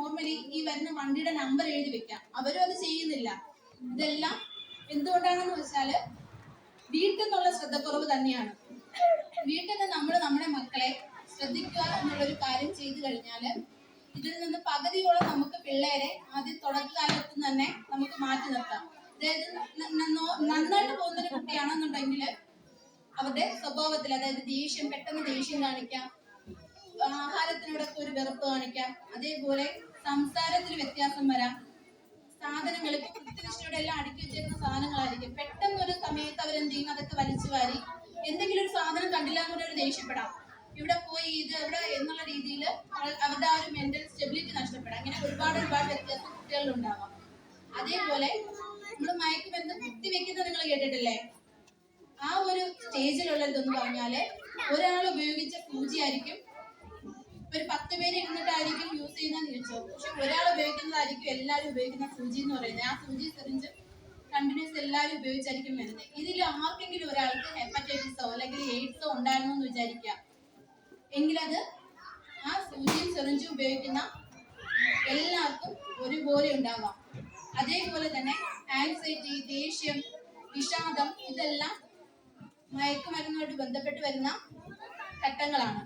Normally ഈ വരുന്ന വണ്ടിയുടെ നമ്പർ എഴുതി വെക്കാം. അവരും അത് ചെയ്യുന്നില്ല. ഇതെല്ലാം എന്തുകൊണ്ടാണെന്ന് വെച്ചാല് വീട്ടിൽ നിന്നുള്ള ശ്രദ്ധക്കുറവ് തന്നെയാണ്. വീട്ടിൽ നിന്ന് നമ്മൾ നമ്മുടെ മക്കളെ ശ്രദ്ധിക്കുക എന്നുള്ളൊരു കാര്യം ചെയ്തു കഴിഞ്ഞാല് ഇതിൽ നിന്ന് പകുതിയോളം നമുക്ക് പിള്ളേരെ ആദ്യം തുടക്കകാലത്ത് തന്നെ നമുക്ക് മാറ്റി നിർത്താം. അതായത് നന്നായിട്ട് പോകുന്നൊരു കുട്ടിയാണെന്നുണ്ടെങ്കിൽ അവരുടെ സ്വഭാവത്തിൽ, അതായത് ദേഷ്യം, പെട്ടെന്ന് ദേഷ്യം കാണിക്കാം, ആഹാരത്തിനോടൊക്കെ ഒരു വെറുപ്പ് കാണിക്കാം, അതേപോലെ സംസാരത്തിൽ വ്യത്യാസം വരാം, സാധനങ്ങൾ ഇപ്പൊ കൃത്യനിഷ്ഠയോടെ എല്ലാം അടുക്കി വെച്ചിരുന്ന സാധനങ്ങളായിരിക്കും, പെട്ടെന്ന് ഒരു സമയത്ത് അവരെന്ത് ചെയ്യും, അതൊക്കെ വലിച്ചു വാരി എന്തെങ്കിലും ഒരു സാധനം കണ്ടില്ല എന്നൊരു ദേഷ്യപ്പെടാം, ഇവിടെ പോയി ഇത് എവിടെ എന്നുള്ള രീതിയിൽ അവരുടെ ആ ഒരു മെന്റൽ സ്റ്റെബിലിറ്റി നഷ്ടപ്പെടാം. അങ്ങനെ ഒരുപാട് വ്യത്യാസം കുട്ടികളിൽ ഉണ്ടാവാം. അതേപോലെ നമ്മൾ മയക്കുമരുന്ന് കുത്തിവെക്കുന്നത് നിങ്ങൾ കേട്ടിട്ടില്ലേ? ആ ഒരു സ്റ്റേജിലുള്ളതെന്ന് പറഞ്ഞാല് ഒരാൾ ഉപയോഗിച്ച സൂചിയായിരിക്കും, ഒരു 10 പേര് ഇരുന്നിട്ടായിരിക്കും യൂസ് ചെയ്യുന്നതെന്ന് ചോദിച്ചോ, പക്ഷെ ഒരാൾ ഉപയോഗിക്കുന്നതായിരിക്കും എല്ലാവരും ഉപയോഗിക്കുന്ന സൂചി എന്ന് പറയുന്നത്. ആ സൂചി സിറിഞ്ച് കണ്ടിന്യൂസ് എല്ലാവരും ഉപയോഗിച്ചായിരിക്കും വരുന്നത്. ഇതിൽ ആർക്കെങ്കിലും ഒരാൾക്ക് ഹെപ്പറ്റൈറ്റിസോ അല്ലെങ്കിൽ എയ്ഡ്സോ ഉണ്ടായിരുന്നു എന്ന് വിചാരിക്കുക, എങ്കിലത് ആ സൂചിയും സിറിഞ്ചും ഉപയോഗിക്കുന്ന എല്ലാവർക്കും ഒരുപോലെ ഉണ്ടാവാം. അതേപോലെ തന്നെ ആൻസൈറ്റി, ദേഷ്യം, വിഷാദം, ഇതെല്ലാം മയക്കുമരുന്നുമായിട്ട് ബന്ധപ്പെട്ട് വരുന്ന ഘട്ടങ്ങളാണ്.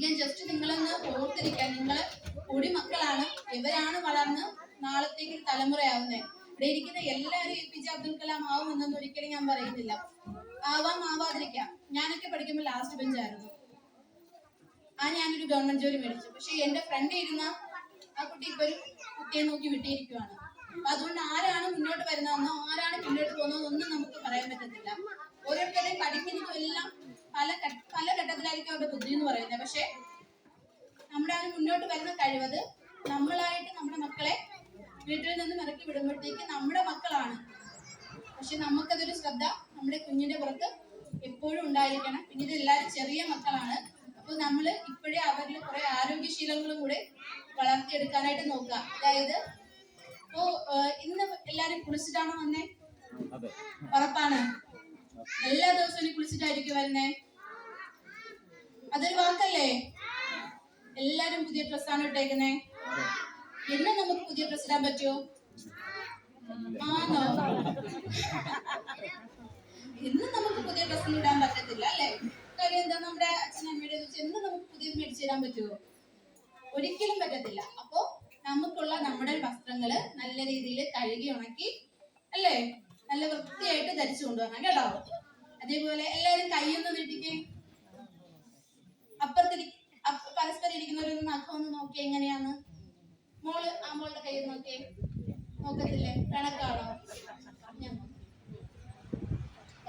ഞാൻ ജസ്റ്റ് നിങ്ങളൊന്ന് ഓർത്തിരിക്കാൻ, നിങ്ങൾ പൊടിമക്കളാണ്, ഇവരാണ് വളർന്ന് നാളത്തേക്ക് ഒരു തലമുറയാവുന്നത്. ഇവിടെ ഇരിക്കുന്ന എല്ലാവരും APJ അബ്ദുൽ കലാം ആവുമെന്നൊന്നും ഒരിക്കലും ഞാൻ പറയുന്നില്ല. ആവാം, ആവാതിരിക്കാം. ഞാനൊക്കെ പഠിക്കുമ്പോൾ ലാസ്റ്റ് ബെഞ്ചായിരുന്നു. ഞാനൊരു ഗവൺമെന്റ് ജോലി മേടിച്ചു. പക്ഷെ എന്റെ ഫ്രണ്ട് ഇരുന്ന ആ കുട്ടി ഇപ്പൊ ഒരു കുട്ടിയെ നോക്കി വിട്ടിരിക്കുവാണ്. അതുകൊണ്ട് ആരാണ് മുന്നോട്ട് വരുന്നതെന്നോ ആരാണ് പിന്നോട്ട് പോകുന്നതെന്നോ ഒന്നും നമുക്ക് പറയാൻ പറ്റത്തില്ല. ഓരോരുത്തരെയും പഠിക്കുന്നതും എല്ലാം പല ഘട്ടത്തിലായിരിക്കും അവരുടെ ബുദ്ധി എന്ന് പറയുന്നത്. പക്ഷെ നമ്മുടെ ആ മുന്നോട്ട് വരുന്ന കഴിവത് നമ്മളായിട്ട് നമ്മുടെ മക്കളെ വീട്ടിൽ നിന്നും ഇറക്കി വിടുമ്പോഴത്തേക്ക് നമ്മുടെ മക്കളാണ്. പക്ഷെ നമുക്കതൊരു ശ്രദ്ധ നമ്മുടെ കുഞ്ഞിന്റെ പുറത്ത് എപ്പോഴും ഉണ്ടായിരിക്കണം. പിന്നെ ഇതെല്ലാവരും ചെറിയ മക്കളാണ്. അപ്പൊ നമ്മൾ ഇപ്പോഴേ അവരിൽ കുറെ ആരോഗ്യശീലങ്ങളും കൂടെ വളർത്തിയെടുക്കാനായിട്ട് നോക്കുക. അതായത് ഇപ്പോ ഇന്ന് എല്ലാരും കുളിച്ചിട്ടാണോ വന്നേ? ഉറപ്പാണ്? എല്ലാ ദിവസവും കുളിച്ചിട്ടായിരിക്കും വരുന്നേ? അതൊരു വാക്കല്ലേ? എല്ലാരും പുതിയ ഡ്രസ്സാണ് ഇട്ടേക്കുന്നേ. എന്നും നമുക്ക് പുതിയ ഡ്രസ് ഇടാൻ പറ്റുമോ? ആണോ? എന്നും നമുക്ക് പുതിയ ഡ്രസ്സ് ഇടാൻ പറ്റത്തില്ല അല്ലേ? കാര്യം എന്താ, നമ്മുടെ അച്ഛനമ്മയുടെ എന്നും നമുക്ക് പുതിയത് മേടിച്ചു തരാൻ പറ്റുമോ? ഒരിക്കലും പറ്റത്തില്ല. അപ്പോ നമുക്കുള്ള നമ്മുടെ വസ്ത്രങ്ങള് നല്ല രീതിയിൽ കഴുകി ഉണക്കി അല്ലേ, നല്ല വൃത്തിയായിട്ട് ധരിച്ചു കൊണ്ടുവരണം കേട്ടോ. അതേപോലെ എല്ലാവരും കൈയൊന്ന് നീട്ടിക്കേ. പരസ്പരം ഇരിക്കുന്നവരൊന്ന് നഖം ഒന്ന് നോക്കിയേ എങ്ങനെയാന്ന്. മോള് മോളുടെ കൈ നോക്കിയേ. നോക്കത്തില്ലേ? കണക്കാണോ?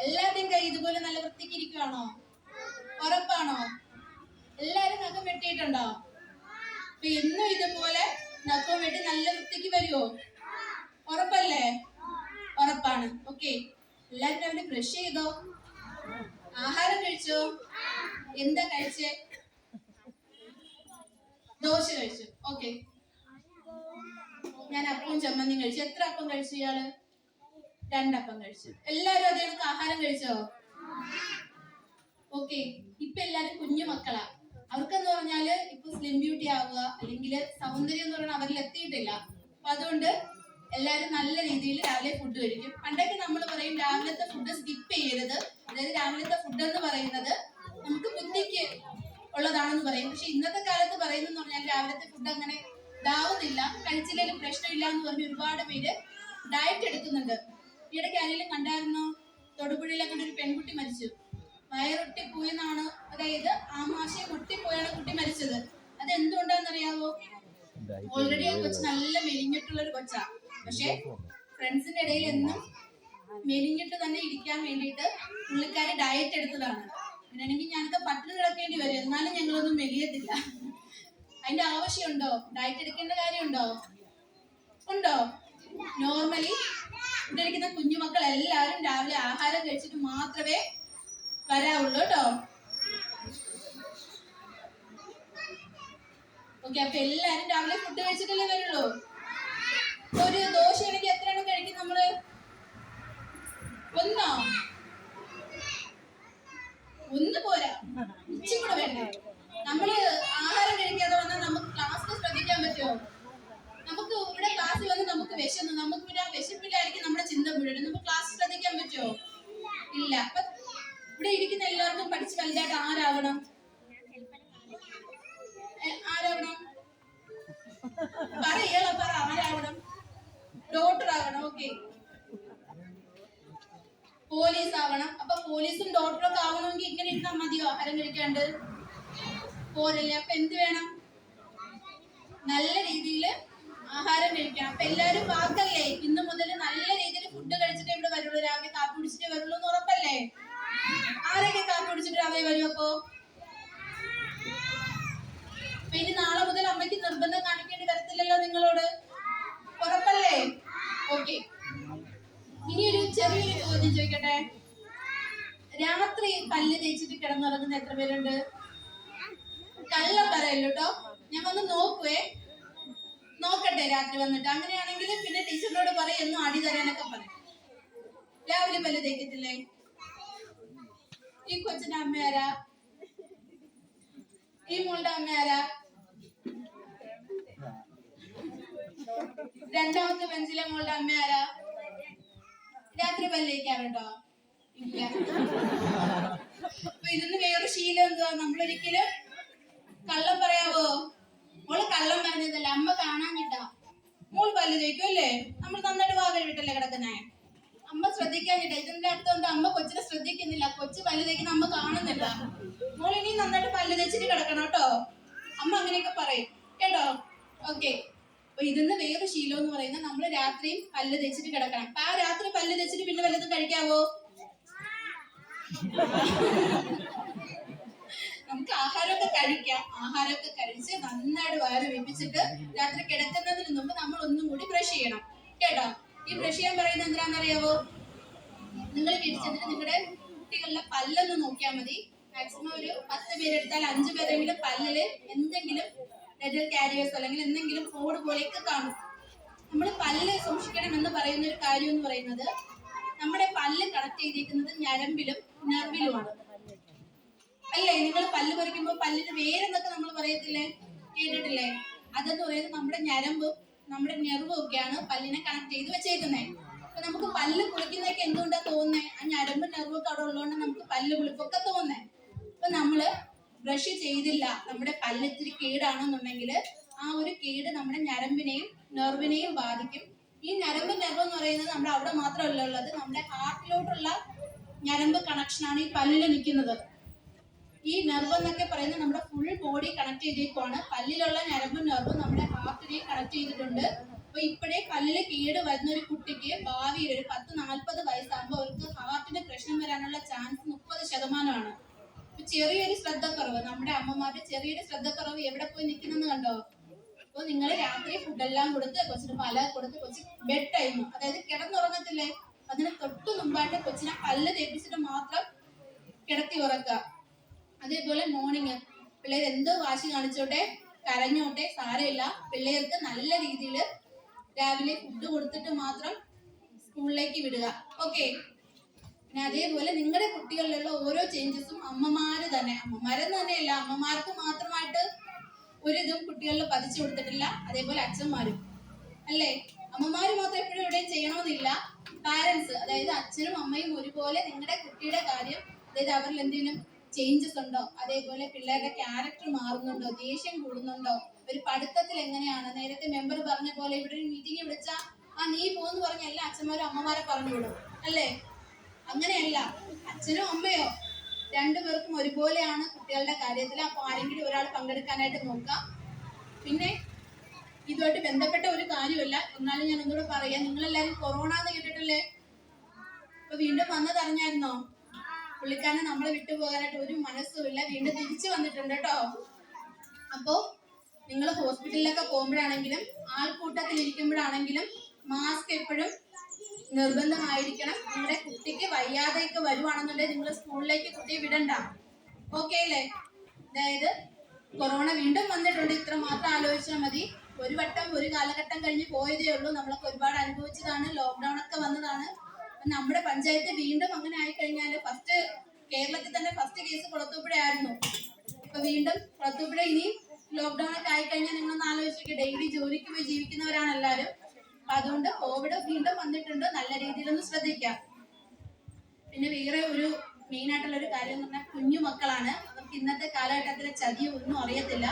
എല്ലാവരുടെയും കൈ ഇതുപോലെ നല്ല വൃത്തിക്ക് ഇരിക്കുവാണോ? ഉറപ്പാണോ? എല്ലാരും നഖം വെട്ടിയിട്ടുണ്ടോ? അപ്പൊ എന്നും ഇതുപോലെ നഖം വെട്ടി നല്ല വൃത്തിക്ക് വരുമോ? ഉറപ്പല്ലേ? ഉറപ്പാണ്. ഓക്കെ, എല്ലാരും രാവിലെ ബ്രഷ് ചെയ്തോ? ആഹാരം കഴിച്ചോ? എന്താ കഴിച്ചേ? ദോശ കഴിച്ചു. ഓക്കെ, ഞാൻ അപ്പവും ചമ്മന്തിയും കഴിച്ചു. എത്ര അപ്പം കഴിച്ചു ഇയാള്? 2 അപ്പം കഴിച്ചു. എല്ലാരും അതേ കണക്ക് ആഹാരം കഴിച്ചോ? ഓക്കെ, ഇപ്പൊ എല്ലാരും കുഞ്ഞു മക്കളാ. അവർക്കെന്ന് പറഞ്ഞാല് ഇപ്പൊ സ്ലിം ബ്യൂട്ടി ആവുക അല്ലെങ്കിൽ സൗന്ദര്യം എന്ന് പറഞ്ഞാൽ അവരിൽ എത്തിയിട്ടില്ല. അപ്പൊ അതുകൊണ്ട് എല്ലാരും നല്ല രീതിയിൽ രാവിലെ ഫുഡ് കഴിക്കും. പണ്ടൊക്കെ നമ്മൾ പറയും രാവിലത്തെ ഫുഡ് സ്കിപ്പ് ചെയ്യരുത്. അതായത് രാവിലത്തെ ഫുഡ് എന്ന് പറയുന്നത് നമുക്ക് ബുദ്ധിക്ക് ഉള്ളതാണെന്ന് പറയും. പക്ഷെ ഇന്നത്തെ കാലത്ത് പറയുന്നതെന്ന് പറഞ്ഞാൽ രാവിലത്തെ ഫുഡ് അങ്ങനെ ഇതാവുന്നില്ല, കഴിച്ചില്ലെങ്കിലും പ്രശ്നമില്ല എന്ന് പറഞ്ഞ് ഒരുപാട് പേര് ഡയറ്റ് എടുക്കുന്നുണ്ട്. ഈയിടയ്ക്ക് ആരെങ്കിലും കണ്ടായിരുന്നോ? തൊടുപുഴയിലൊക്കെ ഒരു പെൺകുട്ടി മരിച്ചു. വയറൊട്ടിപ്പോയെന്നാണ്, അതായത് ആമാശയം ഒട്ടിപ്പോയാണ് കുട്ടി മരിച്ചത്. അത് എന്തുകൊണ്ടാണെന്നറിയാവോ? ഓൾറെഡി ആ കൊച്ചു നല്ല മെലിഞ്ഞിട്ടുള്ള ഒരു കൊച്ചാ. പക്ഷെ ഫ്രണ്ട്സിന്റെ ഇടയിൽ എന്നും മെലിഞ്ഞിട്ട് തന്നെ ഇരിക്കാൻ വേണ്ടിയിട്ട് പുള്ളിക്കാരി ഡയറ്റ് എടുത്തതാണ്. അങ്ങനെയാണെങ്കിൽ ഞാനൊക്കെ പട്ടിണി കിടക്കേണ്ടി വരും, എന്നാലും ഞങ്ങളൊന്നും മെലിയത്തില്ല. അതിന്റെ ആവശ്യമുണ്ടോ? ഡയറ്റ് എടുക്കേണ്ട കാര്യമുണ്ടോ? ഉണ്ടോ? നോർമലി ഇവിടെ ഇരിക്കുന്ന കുഞ്ഞുമക്കൾ എല്ലാവരും രാവിലെ ആഹാരം കഴിച്ചിട്ട് മാത്രമേ വരാവുള്ളൂ കേട്ടോ. ഓക്കെ, അപ്പൊ എല്ലാരും രാവിലെ ഫുഡ് കഴിച്ചിട്ടല്ലേ വരുള്ളൂ. ഒരു ദോശയാണെങ്കിൽ എത്ര എണ്ണം കഴിക്കും നമ്മള്? ഒന്നോ? ഒന്ന് പോരാ, ഇച്ചിരി കൂടെ വേണ്ടേ? നമ്മള് ആഹാരം കഴിക്കാതെ വന്നാൽ നമുക്ക് ക്ലാസ്സിൽ ശ്രദ്ധിക്കാൻ പറ്റുമോ? വലുതായിട്ട് ആരാവണം? ആരാവണം? പറ ആരാവണം? ഡോക്ടർ ആവണം. ഓക്കെ, പോലീസ് ആവണം. അപ്പൊ പോലീസും ഡോക്ടറും ഒക്കെ ആവണമെങ്കിൽ ഇങ്ങനെ ഇരുന്നാൽ മതിയോ ആഹാരം കഴിക്കാണ്ട്? പോരല്ലേ. അപ്പൊ എന്ത് വേണം? നല്ല രീതിയിൽ ആഹാരം കഴിക്കണം. അപ്പൊ എല്ലാരും വാക്കല്ലേ, ഇന്ന് മുതൽ നല്ല രീതിയിൽ ഫുഡ് കഴിച്ചിട്ടേ ഇവിടെ വരുള്ളൂ, രാവിലെ കാപ്പി കുടിച്ചിട്ടേ വരുള്ളൂ എന്ന് ഉറപ്പല്ലേ? ആരൊക്കെ കാപ്പി കുടിച്ചിട്ട് രാവിലെ വരും? അപ്പൊ ഇനി നാളെ മുതൽ അമ്മയ്ക്ക് നിർബന്ധം കാണിക്കേണ്ടി വരത്തില്ലല്ലോ നിങ്ങളോട്, ഉറപ്പല്ലേ? ഓക്കെ, ഇനി ഒരു ചെറിയൊരു ചോദ്യം ചോദിക്കട്ടെ. രാത്രി പല്ല് തേച്ചിട്ട് കിടന്നുറങ്ങുന്ന എത്ര പേരുണ്ട്? കള്ളം പറയല്ലോ കേട്ടോ, ഞാൻ വന്ന് നോക്കട്ടെ രാത്രി വന്നിട്ട്. അങ്ങനെയാണെങ്കിൽ പിന്നെ ടീച്ചറിനോട് പറയും എന്നും അടി തരാനൊക്കെ പറയും. രാവിലെ പല്ല് തേക്കത്തില്ലേ? ഈ കൊച്ചിന്റെ അമ്മ ആരാ? ഈ മോളുടെ അമ്മ ആരാ? രണ്ടാമത്തെ ബെഞ്ചിലെ മോളുടെ അമ്മ ആരാ? രാത്രി പല്ല് തേക്കാറുണ്ടോ? ഇല്ല. അപ്പൊ ഇതിന് വേറെ ശീലം എന്തുവാ? നമ്മളൊരിക്കലും കള്ളം പറയാവോ? മോള് കള്ളം പറഞ്ഞതല്ല, അമ്മ കാണാഞ്ഞിട്ടാ. മോള് പല്ല് തേക്കും അല്ലേ? നമ്മൾ നന്നായിട്ട് വാ കഴിവിട്ടല്ലേ കിടക്കുന്നേ? അമ്മ ശ്രദ്ധിക്കാഞ്ഞിട്ടാ. ഇതിന്റെ അർത്ഥം എന്താ? അമ്മ കൊച്ചിനെ ശ്രദ്ധിക്കുന്നില്ല, കൊച്ചു പല്ല് തേക്കുന്ന അമ്മ കാണുന്നില്ല. മോൾ ഇനി നന്നായിട്ട് പല്ല് തേച്ചിട്ട് കിടക്കണം കേട്ടോ. അമ്മ അങ്ങനെയൊക്കെ പറയും കേട്ടോ. ഓക്കെ, അപ്പൊ ഇതിന്ന് വേറെ ശീലം എന്ന് പറയുന്നത് നമ്മൾ രാത്രിയും പല്ല് തേച്ചിട്ട് കിടക്കണം. അപ്പൊ ആ രാത്രി പല്ല് തേച്ചിട്ട് പിന്നെ വല്ലതും കഴിക്കാവോ? നമുക്ക് ആഹാരമൊക്കെ കഴിക്കാം. ആഹാരമൊക്കെ കഴിച്ച് നന്നായിട്ട് വയറ് വെപ്പിച്ചിട്ട് രാത്രി കിടക്കുന്നതിന് മുമ്പ് നമ്മൾ ഒന്നും കൂടി ബ്രഷ് ചെയ്യണം കേട്ടോ. ഈ ബ്രഷ് ചെയ്യാൻ പറയുന്നത് എന്തിനാണെന്നറിയാവോ? നിങ്ങൾ വീട്ടിൽ നിങ്ങളുടെ കുട്ടികളുടെ പല്ലൊന്ന് നോക്കിയാൽ മതി. മാക്സിമം ഒരു 10 പേരെടുത്താൽ 5 പേരെങ്കിലും പല്ലില് എന്തെങ്കിലും ഡെന്റൽ കാരിയേഴ്സ് അല്ലെങ്കിൽ എന്തെങ്കിലും ഫോഡ് പോലെയൊക്കെ കാണും. നമ്മൾ പല്ല് സൂക്ഷിക്കണം എന്ന് പറയുന്ന ഒരു കാര്യം എന്ന് പറയുന്നത്, നമ്മുടെ പല്ല് കണക്ട് ചെയ്തിരിക്കുന്നത് ഞരമ്പിലും നെർവിലുമാണ് അല്ലേ? നിങ്ങൾ പല്ല് പറിക്കുമ്പോൾ പല്ലിന് വേരെന്നൊക്കെ നമ്മൾ പറയത്തില്ലേ, കേട്ടിട്ടില്ലേ? അതെന്ന് പറയുന്നത് നമ്മുടെ ഞരമ്പും നമ്മുടെ നെർവും ഒക്കെയാണ് പല്ലിനെ കണക്ട് ചെയ്ത് വെച്ചേക്കുന്നത്. അപ്പൊ നമുക്ക് പല്ല് കുളിക്കുന്നതൊക്കെ എന്തുകൊണ്ടാ തോന്നുന്നേ? ആ ഞരമ്പും നെർവും ഒക്കെ അവിടെ ഉള്ളതുകൊണ്ട് നമുക്ക് പല്ല് കുളിപ്പൊക്കെ തോന്നുന്നേ. അപ്പൊ നമ്മള് ബ്രഷ് ചെയ്തില്ല, നമ്മുടെ പല്ല് ഇത്തിരി കേടാണെന്നുണ്ടെങ്കിൽ ആ ഒരു കേട് നമ്മുടെ ഞരമ്പിനെയും നെർവിനെയും ബാധിക്കും. ഈ ഞരമ്പ് നെർവ് എന്ന് പറയുന്നത് നമ്മുടെ അവിടെ മാത്രമല്ല ഉള്ളത്, നമ്മുടെ ഹാർട്ടിലോട്ടുള്ള ഞരമ്പ് കണക്ഷനാണ് ഈ പല്ലിൽ നിൽക്കുന്നത്. ഈ നെർവ് എന്നൊക്കെ പറയുന്നത് നമ്മുടെ ഫുൾ ബോഡി കണക്ട് ചെയ്തേക്കുവാണ്. പല്ലിലുള്ള ഞരമ്പും നെർവും നമ്മുടെ ഹാർട്ടിനെയും കണക്ട് ചെയ്തിട്ടുണ്ട്. അപ്പൊ ഇപ്പോഴേ പല്ലില് കേട് വരുന്ന ഒരു കുട്ടിക്ക് ഭാവിയിൽ ഒരു 10-40 വയസ്സാകുമ്പോൾ അവർക്ക് ഹാർട്ടിന് പ്രശ്നം വരാനുള്ള ചാൻസ് 30%. ചെറിയൊരു ശ്രദ്ധക്കുറവ്, നമ്മുടെ അമ്മമാരുടെ ചെറിയൊരു ശ്രദ്ധക്കുറവ് എവിടെ പോയി നിൽക്കുന്നെന്ന് കണ്ടോ? അപ്പൊ നിങ്ങൾ രാത്രി ഫുഡെല്ലാം കൊടുത്ത് കൊച്ചിന് പല കൊടുത്ത് കൊച്ചി ബെഡ് ടൈം, അതായത് കിടന്നുറങ്ങത്തില്ലേ, അതിന് തൊട്ട് മുമ്പായിട്ട് കൊച്ചിനെ പല്ല് തേപ്പിച്ചിട്ട് മാത്രം കിടത്തി ഉറക്കുക. അതേപോലെ മോർണിംഗ് പിള്ളേർ എന്തോ വാശി കാണിച്ചോട്ടെ, കരഞ്ഞോട്ടെ, സാരമില്ല, പിള്ളേർക്ക് നല്ല രീതിയിൽ രാവിലെ ഫുഡ് കൊടുത്തിട്ട് മാത്രം സ്കൂളിലേക്ക് വിടുക. ഓക്കെ, പിന്നെ അതേപോലെ നിങ്ങളുടെ കുട്ടികളിലുള്ള ഓരോ ചേഞ്ചസും അമ്മമാര് തന്നെയല്ല, അമ്മമാർക്ക് മാത്രമായിട്ട് ഒരിതും കുട്ടികളിൽ പതിച്ചു കൊടുത്തിട്ടില്ല. അതേപോലെ അച്ഛന്മാരും അല്ലേ? അമ്മമാര് മാത്രം എപ്പോഴും എവിടെയും ചെയ്യണമെന്നില്ല. പാരന്റ്സ്, അതായത് അച്ഛനും അമ്മയും ഒരുപോലെ നിങ്ങളുടെ കുട്ടിയുടെ കാര്യം, അതായത് അവരിൽ എന്തെങ്കിലും ചേഞ്ചസ് ഉണ്ടോ, അതേപോലെ പിള്ളേരുടെ ക്യാരക്ടർ മാറുന്നുണ്ടോ, ദേഷ്യം കൂടുന്നുണ്ടോ, ഒരു പഠിത്തത്തിൽ എങ്ങനെയാണ്, നേരത്തെ മെമ്പർ പറഞ്ഞ പോലെ ഇവിടെ ഒരു മീറ്റിംഗ് വിളിച്ചാൽ നീ പോന്ന് പറഞ്ഞ എല്ലാ അച്ഛന്മാരും അമ്മമാരെ പറഞ്ഞു വിടും അല്ലേ? അങ്ങനെയല്ല, അച്ഛനോ അമ്മയോ രണ്ടുപേർക്കും ഒരുപോലെയാണ് കുട്ടികളുടെ കാര്യത്തിൽ. അപ്പൊ ആരെങ്കിലും ഒരാൾ പങ്കെടുക്കാനായിട്ട് നോക്കാം. പിന്നെ ഇതുമായിട്ട് ബന്ധപ്പെട്ട ഒരു കാര്യമല്ല, എന്നാലും ഞാൻ ഒന്നുകൂടെ പറയാം. നിങ്ങളെല്ലാരും കൊറോണ എന്ന് കേട്ടിട്ടില്ലേ? അപ്പൊ വീണ്ടും വന്നതറിഞ്ഞായിരുന്നോ? പുള്ളിക്കാരനെ നമ്മളെ വിട്ടുപോകാനായിട്ട് ഒരു മനസ്സുമില്ല, വീണ്ടും തിരിച്ചു വന്നിട്ടുണ്ട് കേട്ടോ. അപ്പോ നിങ്ങൾ ഹോസ്പിറ്റലിലൊക്കെ പോകുമ്പോഴാണെങ്കിലും ആൾക്കൂട്ടത്തിൽ ഇരിക്കുമ്പോഴാണെങ്കിലും മാസ്ക് എപ്പോഴും നിർബന്ധമായിരിക്കണം. നിങ്ങളുടെ കുട്ടിക്ക് വയ്യാതെയൊക്കെ വരുവാണെന്നുണ്ടെങ്കിൽ നിങ്ങൾ സ്കൂളിലേക്ക് കുട്ടിയെ വിടണ്ട. ഓക്കെ അല്ലേ? അതായത് കൊറോണ വീണ്ടും വന്നിട്ടുണ്ട്, ഇത്ര മാത്രം ആലോചിച്ചാൽ മതി. ഒരു വട്ടം ഒരു കാലഘട്ടം കഴിഞ്ഞ് പോയതേ ഉള്ളൂ, നമ്മളൊക്കെ ഒരുപാട് അനുഭവിച്ചതാണ്, ലോക്ക്ഡൌൺ ഒക്കെ വന്നതാണ്. നമ്മുടെ പഞ്ചായത്ത് വീണ്ടും അങ്ങനെ ആയിക്കഴിഞ്ഞാൽ, കേരളത്തിൽ തന്നെ ഫസ്റ്റ് കേസ് കുളത്തൂപ്പുഴ ആയിരുന്നു. ഇപ്പൊ വീണ്ടും കുളത്തൂപ്പുഴ ഇനി ലോക്ക്ഡൌൺ ഒക്കെ ആയിക്കഴിഞ്ഞാൽ നിങ്ങളൊന്ന് ആലോചിക്കുക, ഡെയിലി ജോലിക്ക് പോയി ജീവിക്കുന്നവരാണ് എല്ലാവരും. അപ്പൊ അതുകൊണ്ട് കോവിഡ് വീണ്ടും വന്നിട്ടുണ്ട്, നല്ല രീതിയിലൊന്ന് ശ്രദ്ധിക്കാം. പിന്നെ വേറെ ഒരു മെയിൻ ആയിട്ടുള്ള ഒരു കാര്യം എന്ന് പറഞ്ഞാൽ കുഞ്ഞു മക്കളാണ്. അവർക്ക് ഇന്നത്തെ കാലഘട്ടത്തിലെ ചതി ഒന്നും അറിയത്തില്ല.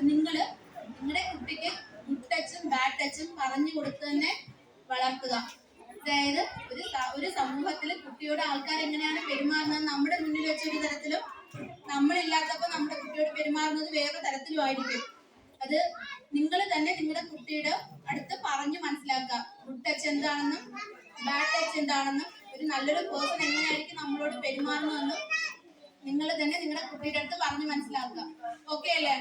നിങ്ങള് നിങ്ങളുടെ കുട്ടിക്ക് ഗുഡ് ടച്ചും ബാഡ് ടച്ചും പറഞ്ഞു കൊടുത്ത് തന്നെ വളർത്തുക. അതായത് ഒരു സമൂഹത്തിൽ കുട്ടിയോട് ആൾക്കാർ എങ്ങനെയാണ് പെരുമാറുന്നത് നമ്മുടെ മുന്നിൽ വെച്ച ഒരു തരത്തിലും നമ്മളില്ലാത്തപ്പോൾ നമ്മുടെ കുട്ടിയോട് പെരുമാറുന്നത് വേറെ തരത്തിലും ആയിരിക്കും. അത് നിങ്ങൾ തന്നെ നിങ്ങളുടെ കുട്ടിയുടെ അടുത്ത് പറഞ്ഞു മനസ്സിലാക്കുക. ഗുഡ് ടച്ച് എന്താണെന്നും ബാഡ് ടച്ച് എന്താണെന്നും ഒരു നല്ലൊരു പേഴ്സൺ എങ്ങനെയായിരിക്കും നമ്മളോട് പെരുമാറുന്നതെന്നും നിങ്ങൾ തന്നെ നിങ്ങളുടെ കുട്ടിയുടെ അടുത്ത് പറഞ്ഞു മനസ്സിലാക്കുക. ഓക്കെ അല്ലേ?